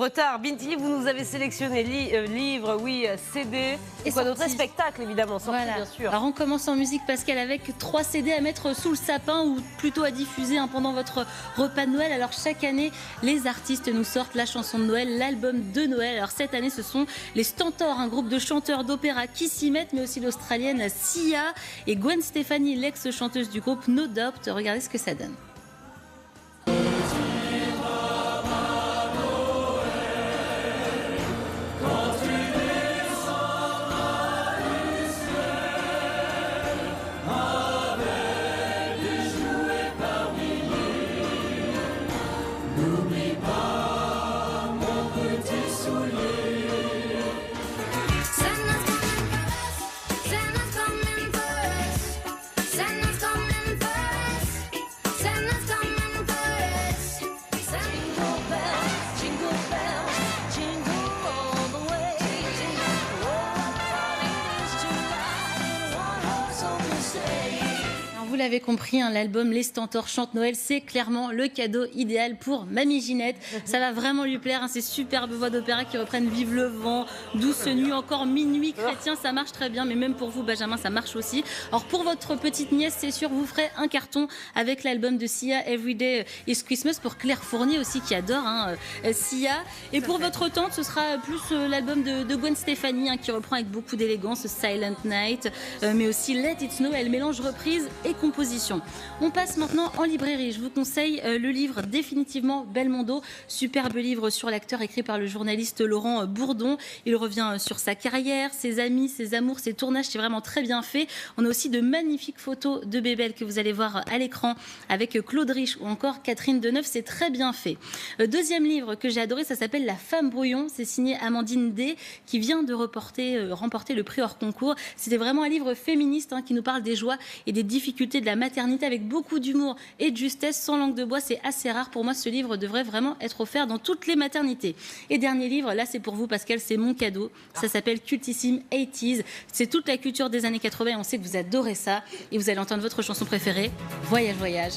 retard. Bintili, vous nous avez sélectionné livres, oui, CD, et quoi d'autre? Spectacle, évidemment, sorti, bien sûr. Alors on commence en musique, Pascal, avec 3 CD à mettre sous le sapin ou plutôt à diffuser pendant votre repas de Noël. Alors chaque année, les artistes nous sortent la chanson de Noël, l'album de Noël. Alors cette année, ce sont les Stentors, un groupe de chanteurs d'opéra qui s'y mettent, mais aussi l'Australienne Sia et Gwen Stefani, l'ex-chanteuse du groupe No Doubt. Regardez ce que ça donne. Vous l'avez compris, l'album Les Stentors chantent Noël, c'est clairement le cadeau idéal pour Mamie Ginette. Ça va vraiment lui plaire, ces superbes voix d'opéra qui reprennent Vive le vent, Douce nuit, encore Minuit chrétien, ça marche très bien, mais même pour vous, Benjamin, ça marche aussi. Alors pour votre petite nièce, c'est sûr, vous ferez un carton avec l'album de Sia, Everyday is Christmas, pour Claire Fournier aussi, qui adore Sia. Et pour votre tante, ce sera plus l'album de Gwen Stefani, qui reprend avec beaucoup d'élégance Silent Night, mais aussi Let It Snow. Elle mélange reprise et composition. On passe maintenant en librairie. Je vous conseille le livre Définitivement Belmondo, superbe livre sur l'acteur écrit par le journaliste Laurent Bourdon. Il revient sur sa carrière, ses amis, ses amours, ses tournages. C'est vraiment très bien fait. On a aussi de magnifiques photos de Bébel que vous allez voir à l'écran avec Claude Rich ou encore Catherine Deneuve. C'est très bien fait. Deuxième livre que j'ai adoré, ça s'appelle La Femme brouillon. C'est signé Amandine D qui vient de remporter le prix hors concours. C'était vraiment un livre féministe qui nous parle des joies et des difficultés de la maternité avec beaucoup d'humour et de justesse, sans langue de bois. C'est assez rare. Pour moi, ce livre devrait vraiment être offert dans toutes les maternités. Et dernier livre, là c'est pour vous Pascal, c'est mon cadeau. Ça s'appelle Cultissime 80s. C'est toute la culture des années 80. On sait que vous adorez ça et vous allez entendre votre chanson préférée, Voyage Voyage.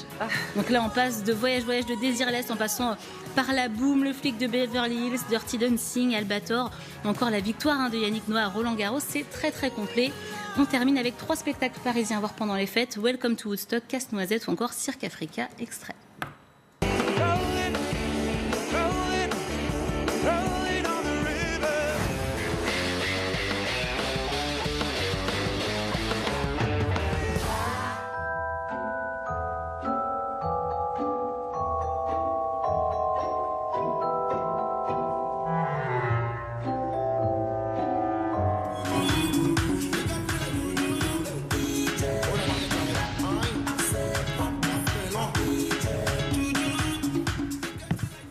Donc là on passe de Voyage Voyage de Désirless en passant par La Boum, Le Flic de Beverly Hills, Dirty Dancing, Albator, encore La Victoire de Yannick Noah à Roland Garros. C'est très très complet. On termine avec 3 spectacles parisiens à voir pendant les fêtes, Welcome to Woodstock, Casse-Noisette ou encore Cirque Africa extrait.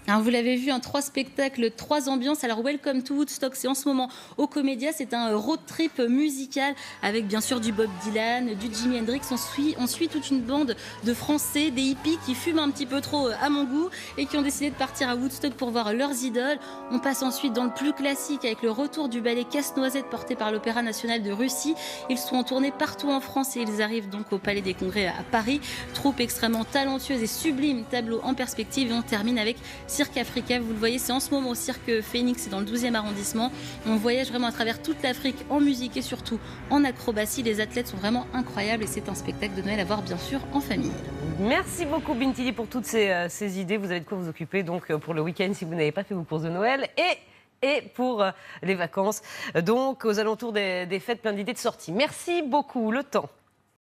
Alors vous l'avez vu, 3 spectacles, 3 ambiances. Alors Welcome to Woodstock, c'est en ce moment au Comédia. C'est un road trip musical avec bien sûr du Bob Dylan, du Jimi Hendrix. On suit toute une bande de Français, des hippies qui fument un petit peu trop à mon goût et qui ont décidé de partir à Woodstock pour voir leurs idoles. On passe ensuite dans le plus classique avec le retour du ballet Casse-Noisette porté par l'Opéra National de Russie. Ils sont en tournée partout en France et ils arrivent donc au Palais des Congrès à Paris. Troupe extrêmement talentueuse et sublime, tableau en perspective, et on termine avec Cirque Africa. Vous le voyez, c'est en ce moment au Cirque Phoenix, c'est dans le 12e arrondissement. On voyage vraiment à travers toute l'Afrique en musique et surtout en acrobatie. Les athlètes sont vraiment incroyables et c'est un spectacle de Noël à voir bien sûr en famille. Merci beaucoup Bintili pour toutes ces idées. Vous avez de quoi vous occuper donc pour le week-end si vous n'avez pas fait vos courses de Noël et pour les vacances. Donc aux alentours des fêtes, plein d'idées de sortie. Merci beaucoup. Le temps.